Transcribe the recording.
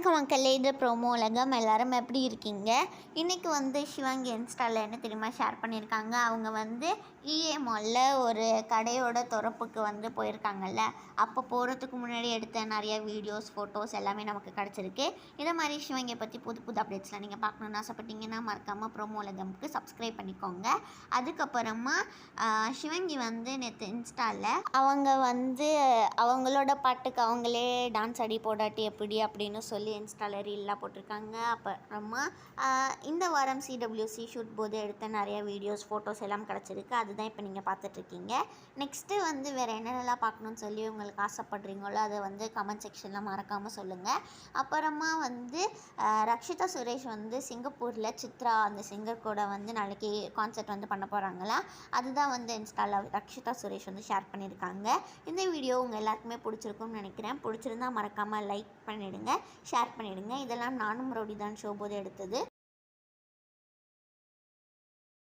வணக்கம் மக்களே, இது ப்ரோமோ உலகம். எல்லாரும் எப்படி இருக்கீங்க? இன்றைக்கி வந்து சிவாங்கி இன்ஸ்டாவில் என்ன தெரியுமா ஷேர் பண்ணியிருக்காங்க. அவங்க வந்து இஏ மாலில் ஒரு கடையோட திறப்புக்கு வந்து போயிருக்காங்கல்ல. அப்போ போகிறதுக்கு முன்னாடி எடுத்த நிறைய வீடியோஸ், ஃபோட்டோஸ் எல்லாமே நமக்கு கிடச்சிருக்கு. இதை மாதிரி சிவாங்கியை பற்றி புது புது அப்டேட்ஸ்லாம் நீங்கள் பார்க்கணுன்னு ஆசைப்பட்டீங்கன்னா மறக்காமல் ப்ரோமோ உலகம்க்கு சப்ஸ்கிரைப் பண்ணிக்கோங்க. அதுக்கப்புறமா சிவாங்கி வந்து நேற்று இன்ஸ்டாவில் அவங்க வந்து அவங்களோட பாட்டுக்கு அவங்களே டான்ஸ் ஆடி போடாட்டி எப்படி அப்படின்னு சொல்லி இன்ஸ்டாவில் ரீல்லாம் போட்டிருக்காங்க. அப்புறமா இந்த வாரம் சிடபிள்யூசி ஷூட் போது எடுத்த நிறைய வீடியோஸ், ஃபோட்டோஸ் எல்லாம் கிடச்சிருக்கு. அதுதான் இப்போ நீங்கள் பார்த்துட்ருக்கீங்க. நெக்ஸ்ட்டு வந்து வேறு என்னென்னலாம் பார்க்கணுன்னு சொல்லி உங்களுக்கு ஆசைப்படுறீங்களோ அதை வந்து கமெண்ட் செக்ஷனில் மறக்காமல் சொல்லுங்கள். அப்புறமா வந்து ரக்ஷிதா சுரேஷ் வந்து சிங்கப்பூரில் சித்ரா அந்த சிங்கர் கூட வந்து நாளைக்கு கான்சர்ட் வந்து பண்ண போகிறாங்களா. அதுதான் வந்து இன்ஸ்டாவில் ரக்ஷிதா சுரேஷ் வந்து ஷேர் பண்ணியிருக்காங்க. இந்த வீடியோ உங்கள் எல்லாருக்குமே பிடிச்சிருக்கும்னு நினைக்கிறேன். பிடிச்சிருந்தால் மறக்காமல் லைக் பண்ணிவிடுங்க, ஷேர் பண்ணிவிடுங்க. இதெல்லாம் நானும் ரவுடி தான் ஷோ போது எடுத்தது.